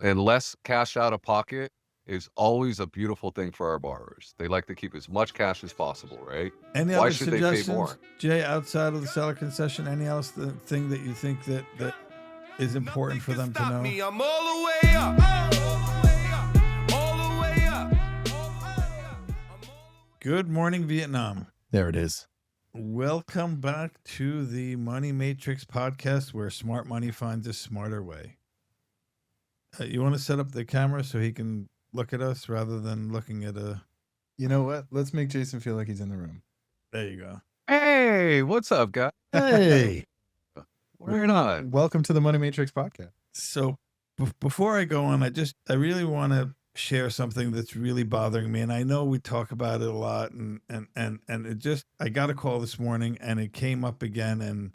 and less cash out of pocket is always a beautiful thing for our borrowers. They like to keep as much cash as possible, right? Any Why other should they pay suggestions, more? Jay, outside of the seller concession? Any else thing that you think that is important for them to know? I'm all the way up. All the way up. Good morning, Vietnam. There it is. Welcome back to the Money Matrix podcast, where smart money finds a smarter way. You want to set up the camera so he can look at us rather than looking at a... You know what? Let's make Jason feel like he's in the room. There you go. Hey, what's up, guys? Hey, We're on. welcome to the Money Matrix podcast. So before I go on, I really want to share something that's really bothering me. And I know we talk about it a lot, and it just, I got a call this morning and it came up again. And,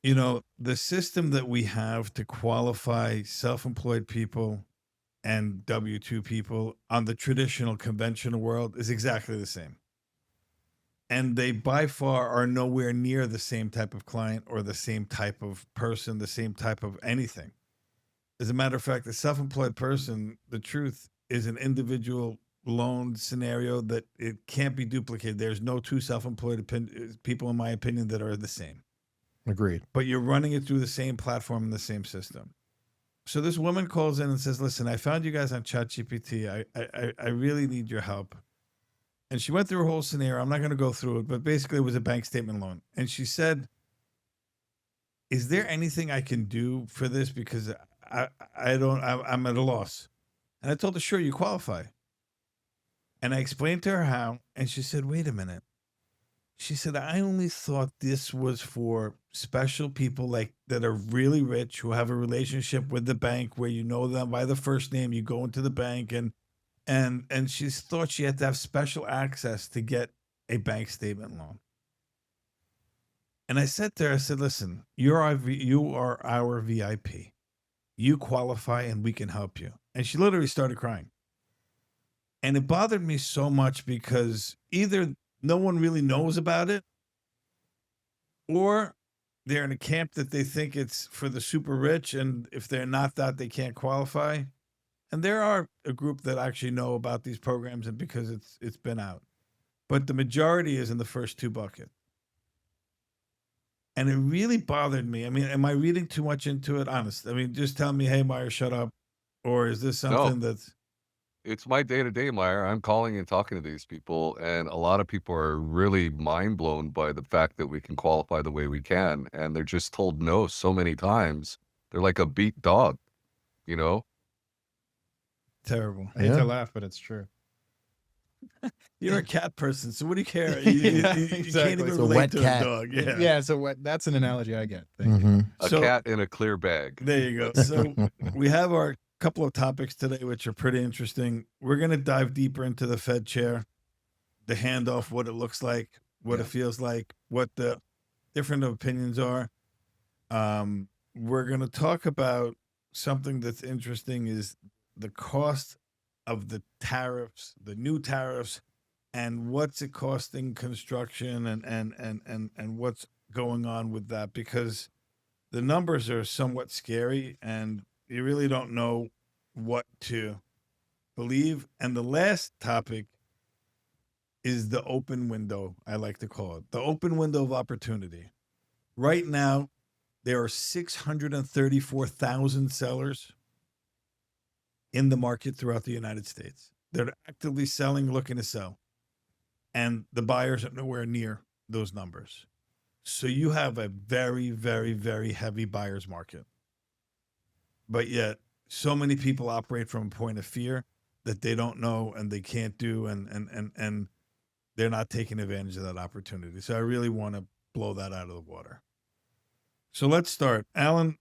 you know, the system that we have to qualify self-employed people and W-2 people on the traditional conventional world is exactly the same. And they by far are nowhere near the same type of client or the same type of person, the same type of anything. As a matter of fact, the self-employed person, the truth is an individual loan scenario that it can't be duplicated. There's no two self-employed people, in my opinion, that are the same. Agreed. But you're running it through the same platform and the same system. So this woman calls in and says, listen, I found you guys on ChatGPT. I really need your help. And she went through a whole scenario. I'm not going to go through it, but basically it was a bank statement loan. And she said, is there anything I can do for this? Because I'm at a loss. And I told her, sure, you qualify. And I explained to her how, and she said, wait a minute. She said, I only thought this was for special people like that are really rich, who have a relationship with the bank where you know them by the first name, you go into the bank, and she thought she had to have special access to get a bank statement loan. And I said to her, I said, listen, you are our VIP. You qualify and we can help you. And she literally started crying. And it bothered me so much because either no one really knows about it, or they're in a camp that they think it's for the super rich, and if they're not that, they can't qualify. And there are a group that actually know about these programs, and because it's been out. But the majority is in the first two buckets. And it really bothered me. I mean, am I reading too much into it? Honest. I mean, just tell me, hey, Meyer, shut up. Or is this something that's... It's my day-to-day, Meyer. I'm calling and talking to these people, and a lot of people are really mind-blown by the fact that we can qualify the way we can, and they're just told no so many times. They're like a beat dog, you know? Terrible. I hate to laugh, but it's true. You're a cat person, so what do you care? You can't exactly. even It's a relate wet to cat. a dog. Yeah. Yeah, so that's an analogy I get. Thank you. A So- cat in a clear bag. There you go. So we have our couple of topics today, which are pretty interesting. We're going to dive deeper into the Fed chair, the handoff, what it looks like, what it feels like, what the different opinions are. We're going to talk about something that's interesting is the cost of the tariffs, the new tariffs, and what's it costing construction and what's going on with that, because the numbers are somewhat scary and you really don't know what to believe. And the last topic is the open window, I like to call it. The open window of opportunity. Right now, there are 634,000 sellers in the market throughout the United States. They're actively selling, looking to sell. And the buyers are nowhere near those numbers. So you have a very, very, very heavy buyer's market. But yet, so many people operate from a point of fear that they don't know and they can't do, and they're not taking advantage of that opportunity. So I really want to blow that out of the water. So let's start. Alan,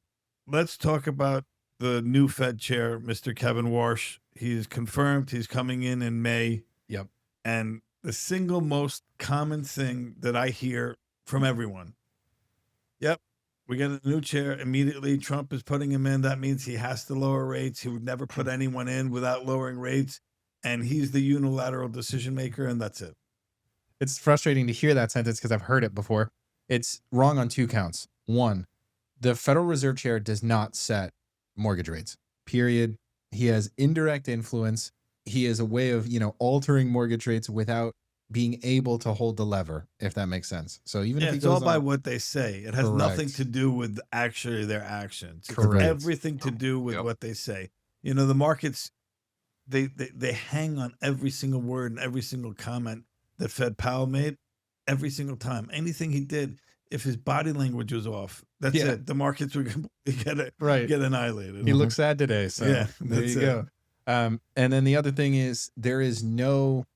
let's talk about the new Fed chair, Mr. Kevin Walsh. He's confirmed he's coming in May. Yep. And the single most common thing that I hear from everyone, yep, we got a new chair immediately. Trump is putting him in. That means he has to lower rates. He would never put anyone in without lowering rates. And he's the unilateral decision maker, and that's it. It's frustrating to hear that sentence because I've heard it before. It's wrong on two counts. One, the Federal Reserve Chair does not set mortgage rates. period. He has indirect influence. He is a way of, altering mortgage rates without being able to hold the lever, if that makes sense. So even if he it's all goes by on, what they say. It has nothing correct, to do with actually their actions. It's correct, everything to do with Yep. what they say. The markets, they hang on every single word and every single comment that Fed Powell made every single time. Anything he did, if his body language was off, that's Yeah. it. The markets would completely right. get annihilated. He looks sad today, so Yeah, there that's you it. go. And then the other thing is there is no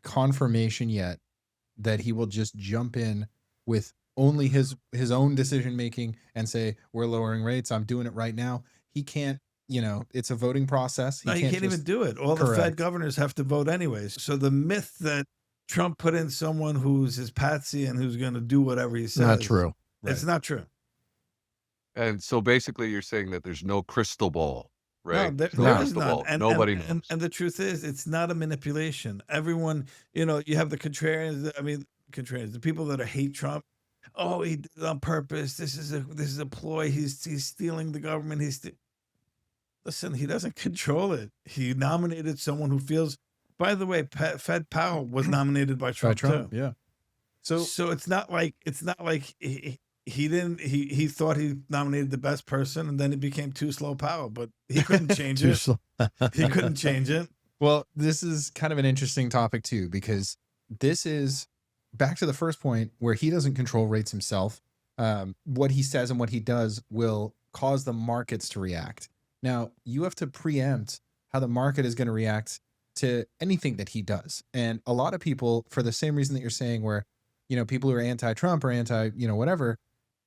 confirmation yet that he will just jump in with only his own decision making and say, we're lowering rates, I'm doing it right now. He can't, it's a voting process. No, he can't even just do it. All the Fed correct. governors have to vote anyways. So the myth that Trump put in someone who's his patsy and who's going to do whatever he says, Not true. It's not true. And so basically you're saying that there's no crystal ball, right? No, there There's no is crystal none. ball. And, Nobody and, knows. and the truth is, it's not a manipulation. Everyone, you have the contrarians. I mean, contrarians, the people that hate Trump. Oh, he did it on purpose. This is a ploy. He's stealing the government. Listen, he doesn't control it. He nominated someone who feels. By the way, Fed Powell was nominated by Trump, too. Yeah. So it's not like he didn't he thought he nominated the best person and then it became too slow Powell, but he couldn't change Too it. slow. He couldn't change it. Well, this is kind of an interesting topic too, because this is back to the first point where he doesn't control rates himself. What he says and what he does will cause the markets to react. Now, you have to preempt how the market is going to react to anything that he does. And a lot of people, for the same reason that you're saying, where, people who are anti-Trump or anti, whatever,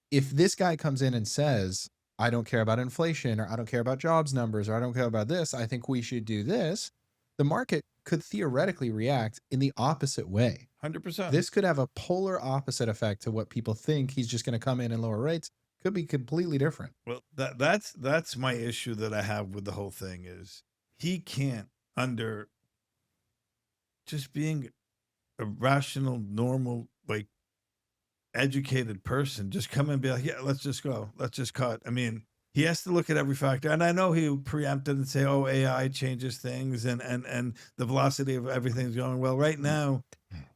if this guy comes in and says, I don't care about inflation, or I don't care about jobs numbers, or I don't care about this, I think we should do this, the market could theoretically react in the opposite way. 100%. This could have a polar opposite effect to what people think. He's just going to come in and lower rates. Could be completely different. Well, that's my issue that I have with the whole thing is he can't, under just being a rational, normal, like educated person, just come in and be like, yeah, let's just go. Let's just cut. I mean, he has to look at every factor. And I know he preempted and say, oh, AI changes things and the velocity of everything's going. Well, right now,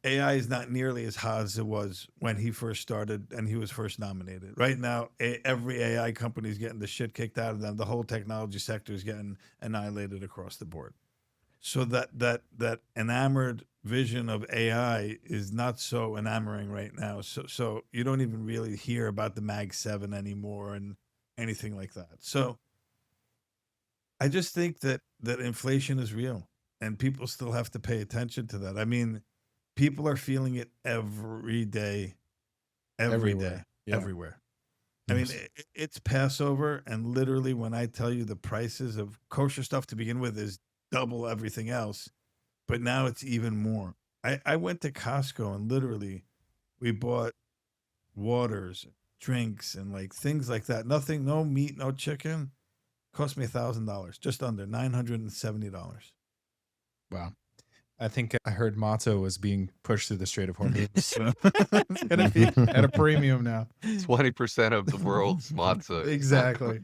AI is not nearly as hot as it was when he first started and he was first nominated. Right now, every AI company is getting the shit kicked out of them. The whole technology sector is getting annihilated across the board. So that enamored vision of AI is not so enamoring right now. So you don't even really hear about the Mag 7 anymore and anything like that. So I just think that inflation is real and people still have to pay attention to that. I mean, people are feeling it every day, Everywhere. Yeah. everywhere. I mean, it's Passover, and literally when I tell you the prices of kosher stuff to begin with is double everything else, but now it's even more. I went to Costco and literally we bought waters, drinks, and like things like that. Nothing, no meat, no chicken. Cost me $1,000, just under $970. Wow. I think I heard matzo was being pushed through the Strait of Hormuz. So it's going to be at a premium now. 20% of the world's matzah. Exactly.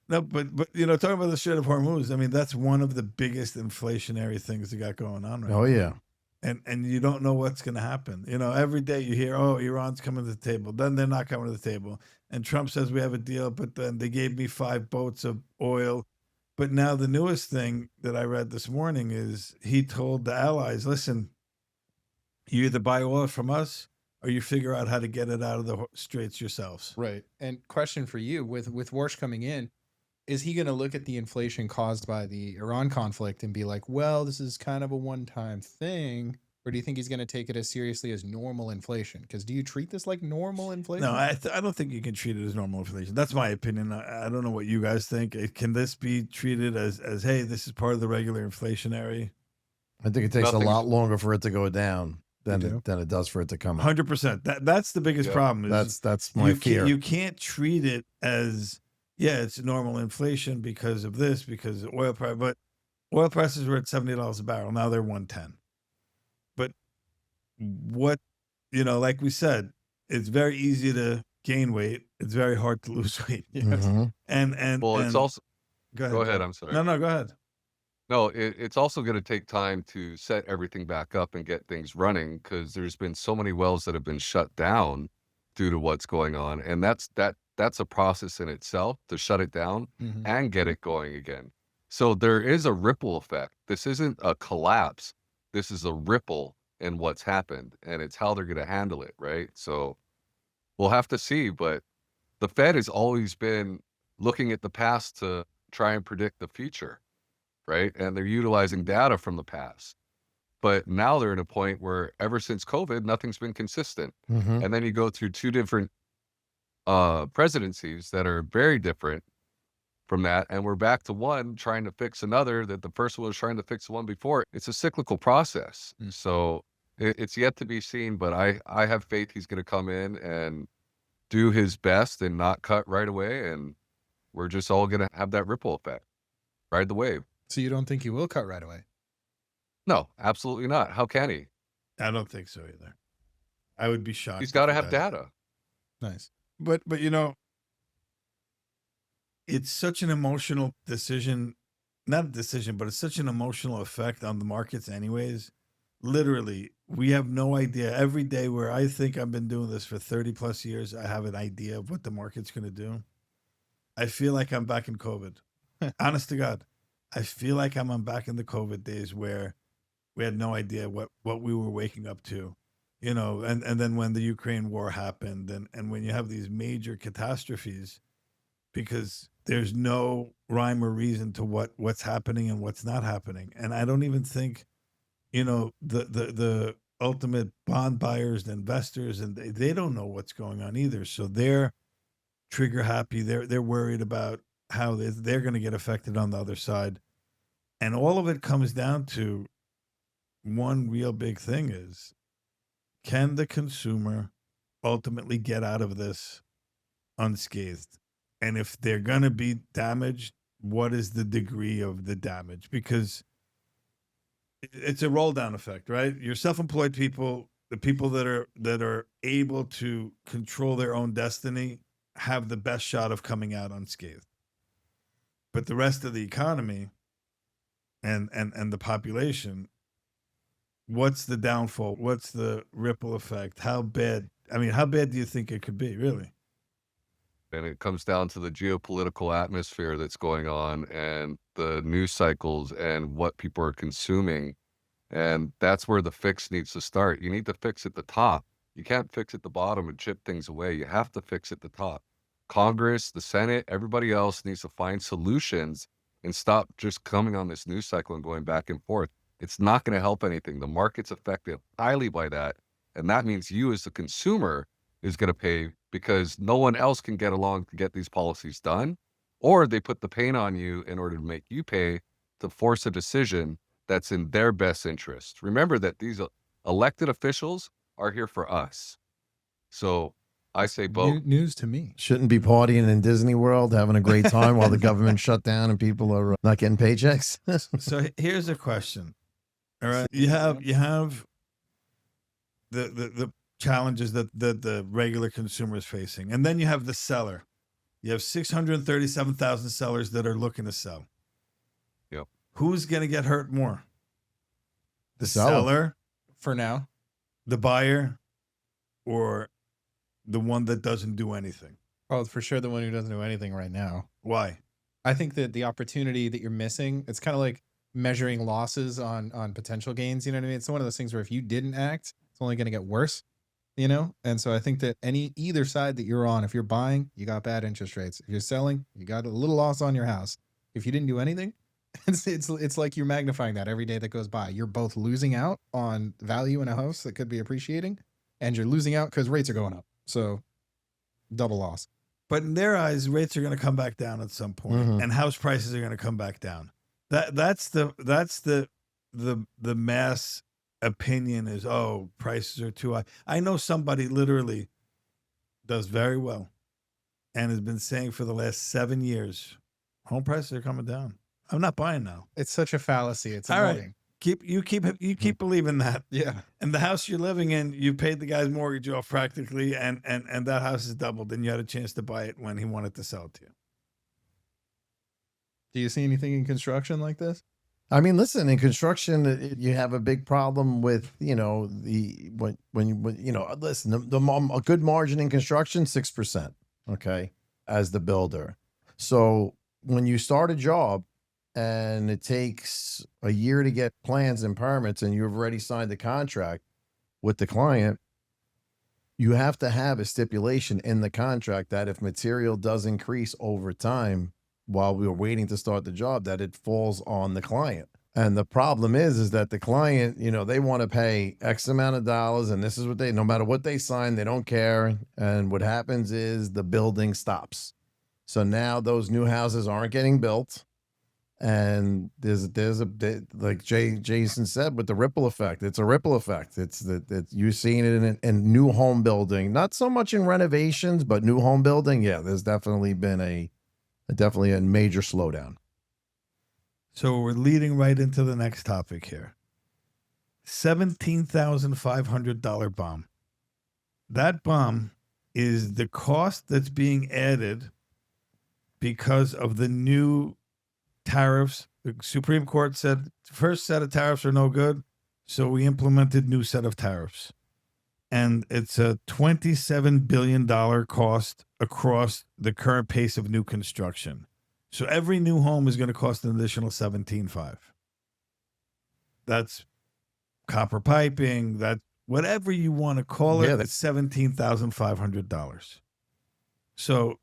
No, but talking about the Strait of Hormuz, I mean, that's one of the biggest inflationary things that got going on right now. Oh yeah. And you don't know what's going to happen. Every day you hear, oh, Iran's coming to the table. Then they're not coming to the table. And Trump says we have a deal, but then they gave me 5 boats of oil. But now the newest thing that I read this morning is he told the allies, listen, you either buy oil from us or you figure out how to get it out of the straits yourselves. Right. And question for you, with Walsh coming in, is he going to look at the inflation caused by the Iran conflict and be like, well, this is kind of a one-time thing? Or do you think he's going to take it as seriously as normal inflation? Because do you treat this like normal inflation? No, I don't think you can treat it as normal inflation. That's my opinion. I don't know what you guys think. Can this be treated as hey, this is part of the regular inflationary? I think it takes a lot longer for it to go down than You it does for it to come up. 100%. That's the biggest problem. Is That's my fear. You can't treat it as it's normal inflation because of this, because of oil price. But oil prices were at $70 a barrel. Now they're 110. But what, like we said, it's very easy to gain weight. It's very hard to lose weight. Mhm. And Well, it's also Go ahead. Go ahead. Joe. I'm sorry. No, go ahead. No, it's also going to take time to set everything back up and get things running because there's been so many wells that have been shut down due to what's going on, and that's a process in itself to shut it down Mhm. and get it going again. So there is a ripple effect. This isn't a collapse. This is a ripple in what's happened, and it's how they're going to handle it, right? So we'll have to see, but the Fed has always been looking at the past to try and predict the future, right? And they're utilizing data from the past. But now they're at a point where ever since COVID, nothing's been consistent. Mhm. And then you go through two different presidencies that are very different from that. And we're back to one trying to fix another that the first one was trying to fix the one before. It's a cyclical process. Mm. So it's yet to be seen, but I have faith he's going to come in and do his best and not cut right away. And we're just all going to have that ripple effect, ride the wave. So you don't think he will cut right away? No, absolutely not. How can he? I don't think so either. I would be shocked. He's got to if he have does. data. Nice. But it's such an emotional decision, not a decision, but it's such an emotional effect on the markets anyways. Literally, we have no idea. Every day where I think I've been doing this for 30 plus years, I have an idea of what the market's going to do. I feel like I'm back in COVID. Honest to God. I feel like I'm back in the COVID days where we had no idea what we were waking up to, and then when the Ukraine war happened and when you have these major catastrophes, because there's no rhyme or reason to what's happening and what's not happening. And I don't even think, the ultimate bond buyers, the investors, and they don't know what's going on either. So they're trigger happy. They're worried about how they're going to get affected on the other side. And all of it comes down to one real big thing is, can the consumer ultimately get out of this unscathed? And if they're going to be damaged, what is the degree of the damage? Because it's a roll down effect, right? Your self-employed people, the people that are able to control their own destiny, have the best shot of coming out unscathed. But the rest of the economy and the population, what's the downfall? What's the ripple effect? How bad do you think it could be, really? And it comes down to the geopolitical atmosphere that's going on and the news cycles and what people are consuming. And that's where the fix needs to start. You need to fix at the top. You can't fix at the bottom and chip things away. You have to fix at the top. Congress, the Senate, everybody else needs to find solutions and stop just coming on this news cycle and going back and forth. It's not going to help anything. The market's affected highly by that. And that means you as the consumer is going to pay because no one else can get along to get these policies done, or they put the pain on you in order to make you pay to force a decision that's in their best interest. Remember that these elected officials are here for us. So I say both. News to me. Shouldn't be partying in Disney World, having a great time while the government shut down and people are not getting paychecks. So here's a question. All right. You have the challenges that the regular consumer is facing. And then you have the seller. You have 637,000 sellers that are looking to sell. Yep. Who's going to get hurt more? The Seller. seller, For now. the buyer, or the one that doesn't do anything? Oh, for sure the one who doesn't do anything right now. Why? I think that the opportunity that you're missing, it's kind of like measuring losses on potential gains. You know what I mean? It's one of those things where if you didn't act, it's only going to get worse, And so I think that either side that you're on, if you're buying, you got bad interest rates. If you're selling, you got a little loss on your house. If you didn't do anything, it's like you're magnifying that every day that goes by. You're both losing out on value in a house that could be appreciating, and you're losing out because rates are going up. So double loss. But in their eyes, rates are going to come back down at some point, Mhm. and house prices are going to come back down. That's the mass opinion is, oh, prices are too high. I know somebody literally does very well and has been saying for the last 7 years, home prices are coming down. I'm not buying now. It's such a fallacy. It's All right. annoying. You keep believing that. Yeah. And the house you're living in, you paid the guy's mortgage off practically, and that house is doubled, and you had a chance to buy it when he wanted to sell it to you. Do you see anything in construction like this? I mean, listen, in construction, you have a big problem with, listen, a good margin in construction, 6%, okay, as the builder. So when you start a job and it takes a year to get plans and permits and you've already signed the contract with the client, you have to have a stipulation in the contract that if material does increase over time while we were waiting to start the job, that it falls on the client. And the problem is that the client, they want to pay X amount of dollars, and this is what no matter what they sign, they don't care. And what happens is the building stops. So now those new houses aren't getting built. And there's like Jason said, with the ripple effect, it's a ripple effect. It's that you're seeing it in new home building, not so much in renovations, but new home building. Yeah, there's definitely been a major slowdown. So we're leading right into the next topic here. $17,500 bomb. That bomb is the cost that's being added because of the new tariffs. The Supreme Court said first set of tariffs are no good, so we implemented new set of tariffs. And it's a $27 billion cost across the current pace of new construction. So every new home is going to cost an additional $17,500. That's copper piping, that whatever you want to call it, it's $17,500. So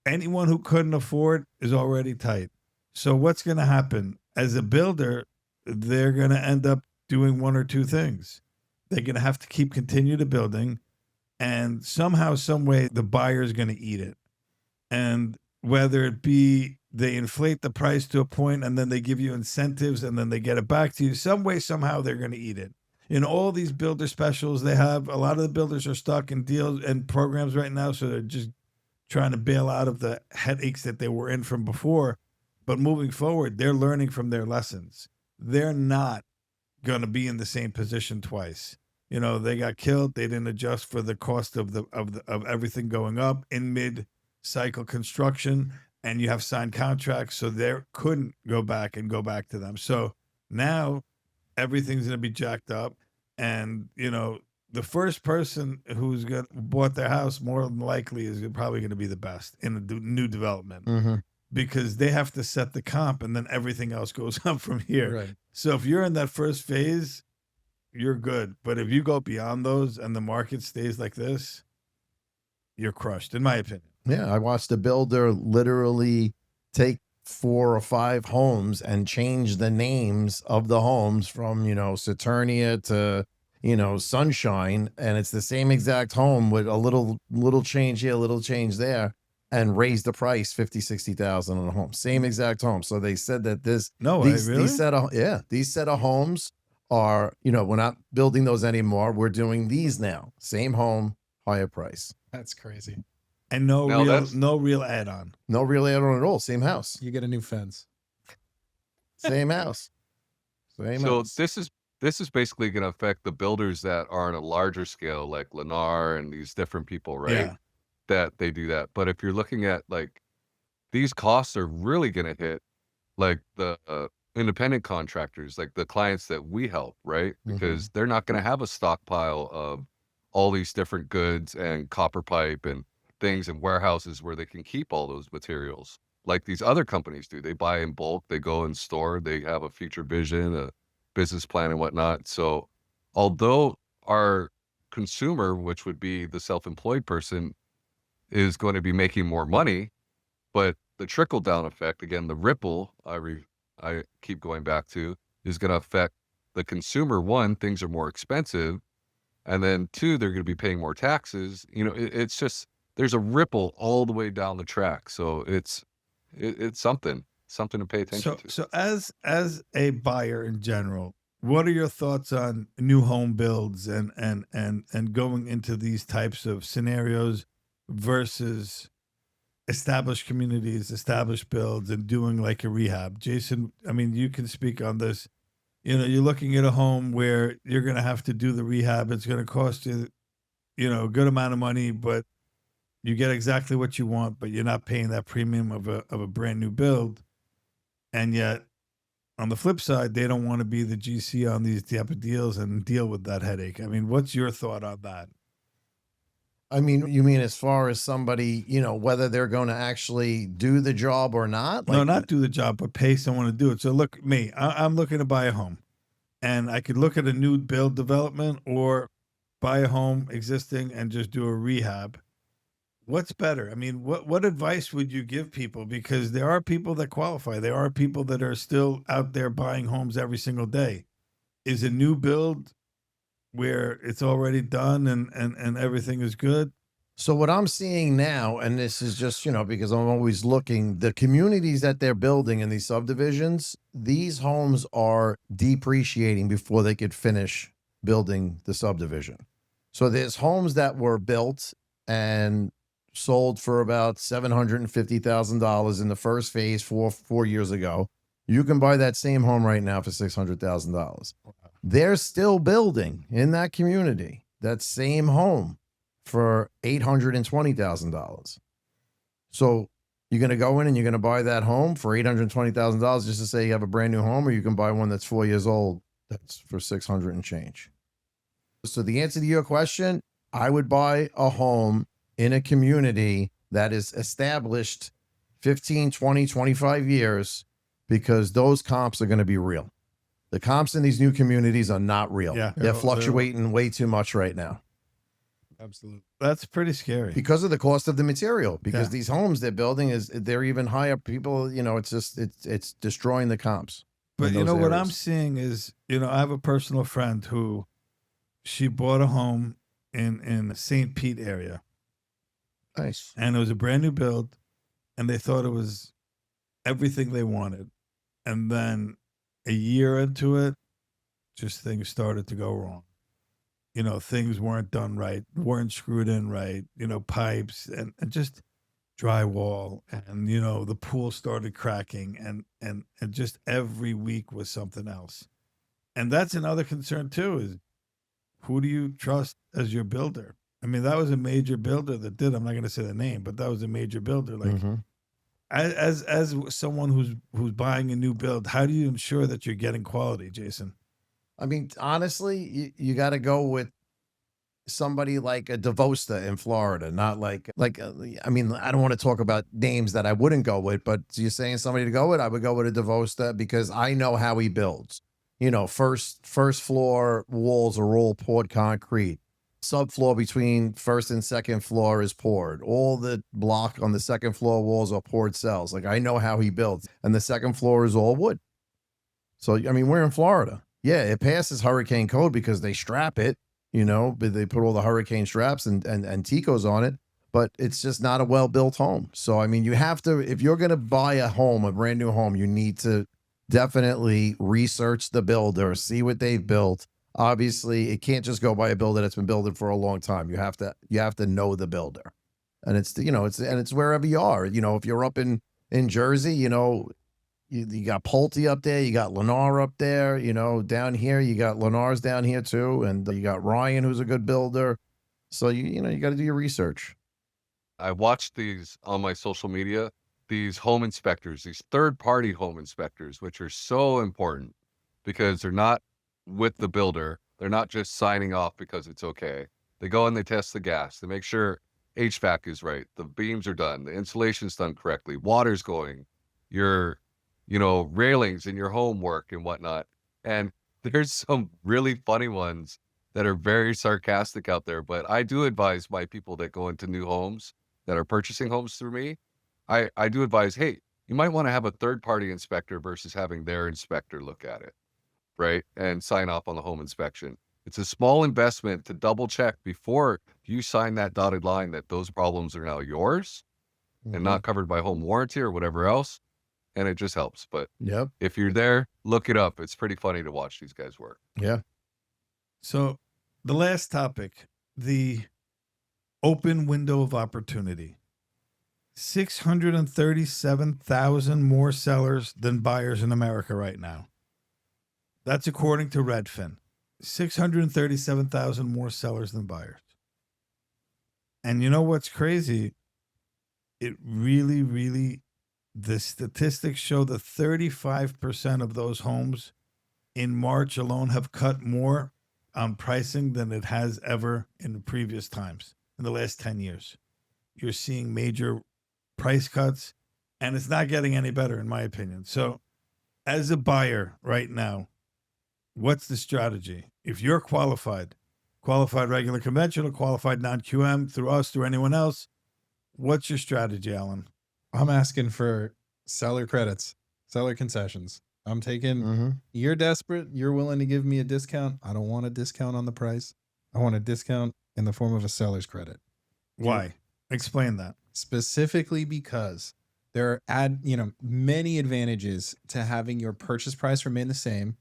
anyone who couldn't afford is already tight. So what's going to happen? As a builder, they're going to end up doing one or two things. They're going to have to continue to building, and somehow, some way, the buyer is going to eat it. And whether it be they inflate the price to a point and then they give you incentives and then they get it back to you, some way, somehow, they're going to eat it. In all these builder specials they have, a lot of the builders are stuck in deals and programs right now, so they're just trying to bail out of the headaches that they were in from before. But moving forward, they're learning from their lessons. They're not going to be in the same position twice. They got killed. They didn't adjust for the cost of everything going up in mid-cycle construction, and you have signed contracts, so they couldn't go back to them. So now everything's going to be jacked up, and the first person who's bought their house more than likely is probably going to be the best in the new development. Mm-hmm. Because they have to set the comp and then everything else goes up from here. Right. So if you're in that first phase, you're good. But if you go beyond those and the market stays like this, you're crushed, in my opinion. Yeah, I watched a builder literally take 4 or 5 homes and change the names of the homes from, Saturnia to, Sunshine. And it's the same exact home with a little change here, a little change there. And raise the price $50,000-$60,000 on a home, same exact home. So they said that these set of homes are, we're not building those anymore. We're doing these now. Same home, higher price. That's crazy. And no real add-on. No real add-on at all. Same house. You get a new fence. Same house. Same So house. this is basically going to affect the builders that are on a larger scale, like Lennar and these different people, right? Yeah. That they do that. But if you're looking at like these costs are really going to hit like the independent contractors, like the clients that we help, right? Because they're not going to have a stockpile of all these different goods and copper pipe and things and warehouses where they can keep all those materials like these other companies do. They buy in bulk, they go and store, they have a future vision, a business plan and whatnot. So although our consumer, which would be the self-employed person, is going to be making more money, but the trickle down effect, again, the ripple I keep going back to, is going to affect the consumer. One, things are more expensive, and then 2, they're going to be paying more taxes. It's just, there's a ripple all the way down the track. So it's something to pay attention to. So as a buyer in general, what are your thoughts on new home builds and going into these types of scenarios versus established communities, established builds, and doing like a rehab? Jason, I mean, you can speak on this. You're looking at a home where you're going to have to do the rehab. It's going to cost you, a good amount of money, but you get exactly what you want, but you're not paying that premium of a brand new build. And yet, on the flip side, they don't want to be the GC on these type of deals and deal with that headache. I mean, what's your thought on that? I mean, you mean as far as somebody, whether they're going to actually do the job or not? No, Like, not do the job, but pay someone to do it. So look, me, I'm looking to buy a home, and I could look at a new build development or buy a home existing and just do a rehab. What's better? I mean, what advice would you give people? Because there are people that qualify. There are people that are still out there buying homes every single day. Is a new build where it's already done and everything is good? so what I'm seeing now, and this is just, because I'm always looking, the communities that they're building in these subdivisions, these homes are depreciating before they could finish building the subdivision. So there's homes that were built and sold for about $750,000 in the first phase 4 years ago. You can buy that same home right now for $600,000. They're still building in that community that same home for $820,000. So you're going to go in and you're going to buy that home for $820,000 just to say you have a brand new home, or you can buy one that's 4 years old that's for 600 and change. So the answer to your question, I would buy a home in a community that is established 15, 20, 25 years, because those comps are going to be real. The comps in these new communities are not real. Yeah. They're fluctuating way too much right now Absolutely. That's pretty scary. because of the cost of the material, because Yeah. these homes they're building they're even higher. People, it's destroying the comps. But in you know those what I'm areas. seeing is, I have a personal friend who she bought a home in the St. Pete area, Nice. and it was a brand new build, and they thought it was everything they wanted. And then a year into it, just things started to go wrong. Things weren't done right, weren't screwed in right, pipes and just drywall, and the pool started cracking, and just every week was something else. And that's another concern too, is who do you trust as your builder? I mean, that was a major builder that did. I'm not going to say the name, but that was a major builder. Like, Mhm. as someone who's buying a new build, how do you ensure that you're getting quality, Jason? I mean, honestly, you got to go with somebody like a DeVosta in Florida, not I mean, I don't want to talk about names that I wouldn't go with, but you're saying somebody to go with, I would go with a DeVosta because I know how he builds. First floor walls are all poured concrete. Subfloor between first and second floor is poured. All the block on the second floor walls are poured cells. Like, I know how he builds. And the second floor is all wood. So, I mean, we're in Florida. Yeah, it passes hurricane code because they strap it, but they put all the hurricane straps and Ticos on it, but it's just not a well-built home. So, I mean, you have to, if you're going to buy a home, a brand new home, you need to definitely research the builder, see what they've built. Obviously, it can't just go by a builder that's been building for a long time. You have to know the builder. And it's wherever you are. If you're up in Jersey, you got Pulte up there, you got Lennar up there, down here, you got Lennar's down here too, and you got Ryan, who's a good builder. So you got to do your research. I watched these on my social media, these home inspectors, these third-party home inspectors, which are so important because they're not with the builder. They're not just signing off because it's okay. They go and they test the gas. They make sure HVAC is right, the beams are done, the insulation's done correctly, water's going, your railings in your homework and whatnot. And there's some really funny ones that are very sarcastic out there, but I do advise my people that go into new homes that are purchasing homes through me. I do advise, hey, you might want to have a third party inspector versus having their inspector look at it, right? And sign off on the home inspection. It's a small investment to double check before you sign that dotted line that those problems are now yours and not covered by home warranty or whatever else. And it just helps. But Yep. if you're there, look it up. It's pretty funny to watch these guys work. Yeah. So the last topic, the open window of opportunity. 637,000 more sellers than buyers in America right now. That's according to Redfin. 637,000 more sellers than buyers. And you know what's crazy? It really, really the statistics show that 35% of those homes in March alone have cut more on pricing than it has ever in the previous times in the last 10 years. You're seeing major price cuts, and it's not getting any better, in my opinion. So, as a buyer right now, what's the strategy? If you're qualified regular conventional, qualified non-QM, through us, through anyone else, what's your strategy, Alan? I'm asking for seller credits, seller concessions. I'm taking, Mm-hmm. you're desperate. You're willing to give me a discount. I don't want a discount on the price. I want a discount in the form of a seller's credit. Why? Explain that. Specifically because there are many advantages to having your purchase price remain the same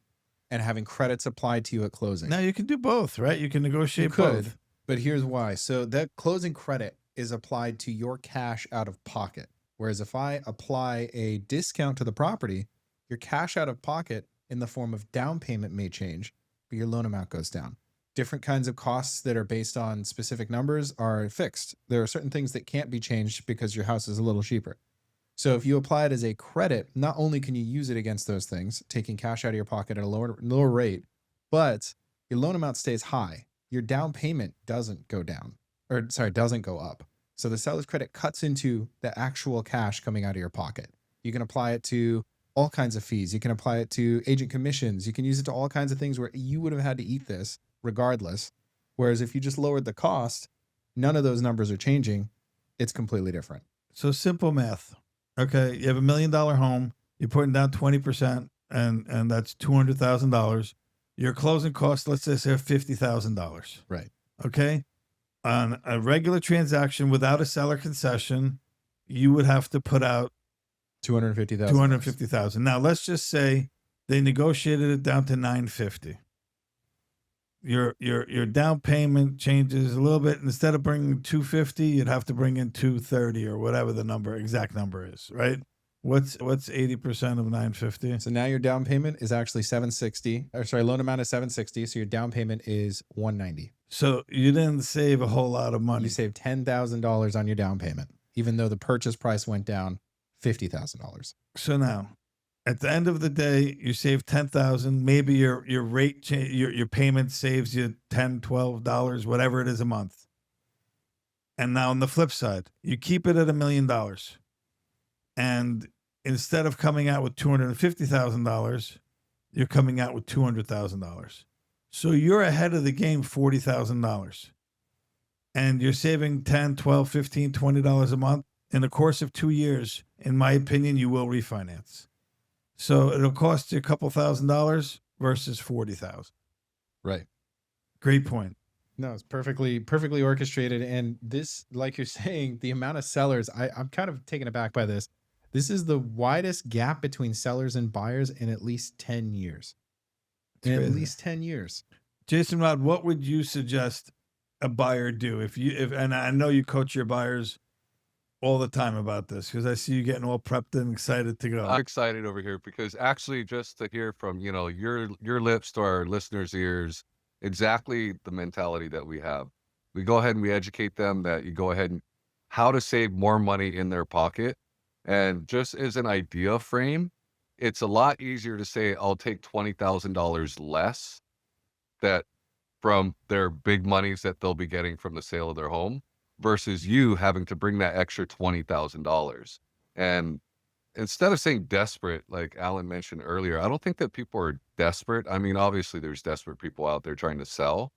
and having credits applied to you at closing. Now you can do both, right? You can negotiate You could, both. but here's why. So that closing credit is applied to your cash out of pocket. Whereas if I apply a discount to the property, your cash out of pocket in the form of down payment may change, but your loan amount goes down. Different kinds of costs that are based on specific numbers are fixed. There are certain things that can't be changed because your house is a little cheaper. So if you apply it as a credit, not only can you use it against those things, taking cash out of your pocket at a lower rate, but your loan amount stays high. Your down payment doesn't go up. So the seller's credit cuts into the actual cash coming out of your pocket. You can apply it to all kinds of fees. You can apply it to agent commissions. You can use it to all kinds of things where you would have had to eat this regardless. Whereas if you just lowered the cost, none of those numbers are changing. It's completely different. So simple math. Okay, you have $1 million home. You're putting down 20%, and that's $200,000. Your closing costs, let's just say, $50,000. Right. Okay, on a regular transaction without a seller concession, you would have to put out $250,000. $250,000. Now let's just say they negotiated it down to $950,000. Your down payment changes a little bit. Instead of bringing $250,000, you'd have to bring in $230,000 or whatever the exact number is, right? What's 80% of $950,000? So now your down payment is actually $760,000. Loan amount is $760,000. So your down payment is $190,000. So you didn't save a whole lot of money. You saved $10,000 on your down payment, even though the purchase price went down $50,000. So now, at the end of the day, you save $10,000. Maybe your rate your payment saves you $10, $12, whatever it is a month. And now on the flip side, you keep it at $1 million, and instead of coming out with $250,000, you're coming out with $200,000. So you're ahead of the game $40,000, and you're saving $10, $12, $15, $20 a month. In the course of 2 years, in my opinion, you will refinance. So it'll cost you a couple $1,000 versus $40,000. Right. Great point. No, it's perfectly orchestrated. And this, like you're saying, the amount of sellers, I'm kind of taken aback by this. This is the widest gap between sellers and buyers in at least 10 years. It's crazy. At least 10 years. Jason Rod, what would you suggest a buyer do if and I know you coach your buyers all the time about this because I see you getting all prepped and excited to go. I'm excited over here because actually just to hear from, your lips to our listeners' ears, exactly the mentality that we have. We go ahead and we educate them that you go ahead and how to save more money in their pocket. And just as an idea frame, it's a lot easier to say, I'll take $20,000 less from their big monies that they'll be getting from the sale of their home versus you having to bring that extra $20,000. And instead of saying desperate, like Alan mentioned earlier, I don't think that people are desperate. I mean, obviously there's desperate people out there trying to sell,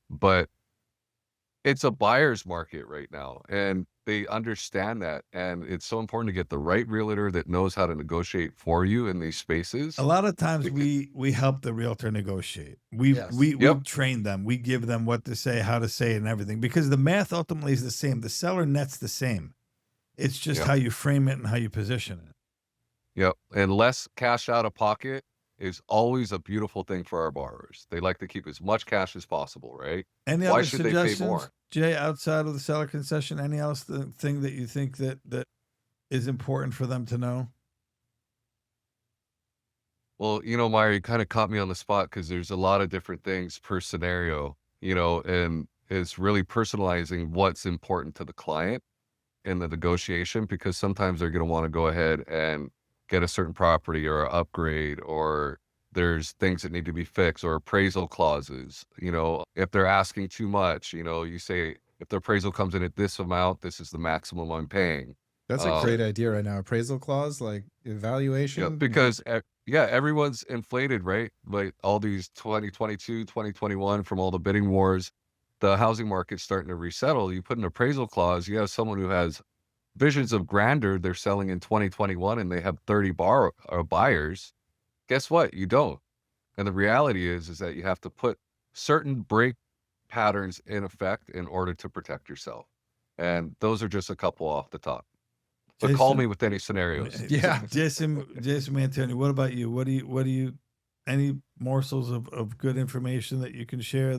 but it's a buyer's market right now. And they understand that. And it's so important to get the right realtor that knows how to negotiate for you in these spaces. A lot of times we help the realtor negotiate. We train them. We give them what to say, how to say it, and everything, because the math ultimately is the same. The seller net's the same. It's just how you frame it and how you position it. Yep. And less cash out of pocket is always a beautiful thing for our borrowers. They like to keep as much cash as possible, right? Any Why other should they pay suggestions, more? Jay, outside of the seller concession? Any else thing that you think that is important for them to know? Well, Meyer, you kind of caught me on the spot because there's a lot of different things per scenario, and it's really personalizing what's important to the client. in the negotiation, because sometimes they're going to want to go ahead and get a certain property or a upgrade, or there's things that need to be fixed, or appraisal clauses. You know, if they're asking too much, you know, you say, if the appraisal comes in at this amount, this is the maximum I'm paying. That's a great idea right now. Appraisal clause, like evaluation. Yeah, because everyone's inflated, right? Like all these 2022, 2021 from all the bidding wars, the housing market's starting to resettle. You put an appraisal clause, you have someone who has visions of grandeur, they're selling in 2021 and they have 30 buyers. Guess what? You don't. And the reality is that you have to put certain break patterns in effect in order to protect yourself. And those are just a couple off the top. But call Jason- me with any scenarios. Yeah. Jason Mantoni, what about you? What do you any morsels of good information that you can share?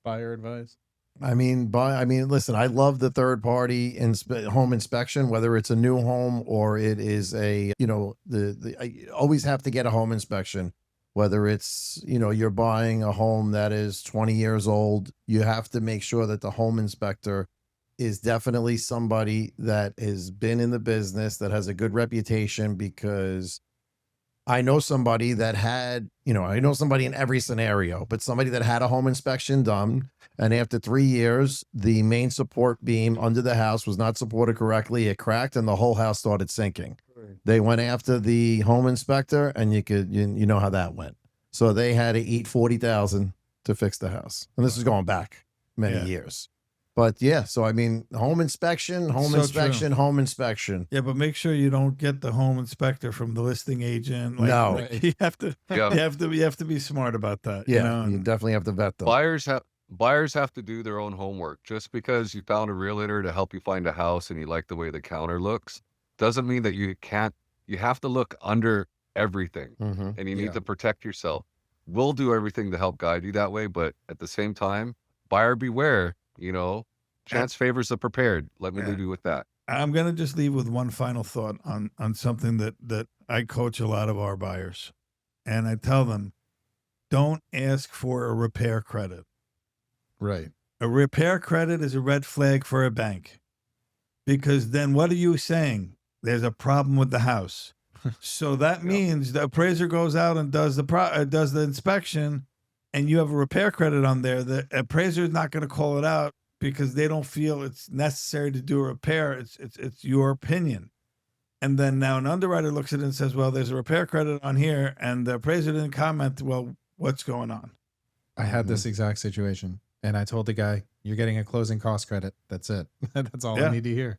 Buyer advice. I mean, listen, I love the third party home inspection, whether it's a new home or it is a, you know, I always have to get a home inspection, whether it's, you know, you're buying a home that is 20 years old, you have to make sure that the home inspector is definitely somebody that has been in the business, that has a good reputation, because I know somebody that had, you know, I know somebody in every scenario, but somebody that had a home inspection done, and after 3 years, the main support beam under the house was not supported correctly. It cracked and the whole house started sinking. They went after the home inspector, and you know how that went. So they had to eat $40,000 to fix the house. And this is going back many years. But yeah, so I mean, home inspection, home inspection. Yeah, but make sure you don't get the home inspector from the listing agent. No. You have to. Yeah. You have to be smart about that. Yeah, you you know? definitely have to vet them. Buyers have to do their own homework. Just because you found a realtor to help you find a house and you like the way the counter looks, doesn't mean that you can't. You have to look under everything, Mhm. and you need to protect yourself. We'll do everything to help guide you that way, but at the same time, buyer beware. You know, chance favors the prepared. Let me leave you with that. I'm gonna just leave with one final thought on something that I coach a lot of our buyers, and I tell them, don't ask for a repair credit. Right. A repair credit is a red flag for a bank, because then what are you saying? There's a problem with the house. So that means the appraiser goes out and does the inspection, and you have a repair credit on there. The appraiser is not going to call it out because they don't feel it's necessary to do a repair. It's your opinion. And then now an underwriter looks at it and says, well, there's a repair credit on here, and the appraiser didn't comment. Well, what's going on? I had this exact situation, and I told the guy, "You're getting a closing cost credit. That's it. That's all I need to hear."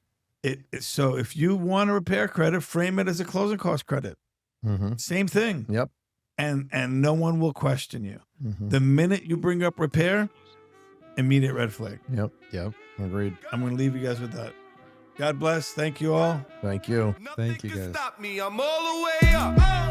So if you want a repair credit, frame it as a closing cost credit. Mhm. Same thing. Yep. And no one will question you. Mhm. The minute you bring up repair, immediate red flag. Yep. Yep. Agreed. I'm going to leave you guys with that. God bless. Thank you all. Thank you. Nothing Thank you, can guys. stop me. I'm all the way up.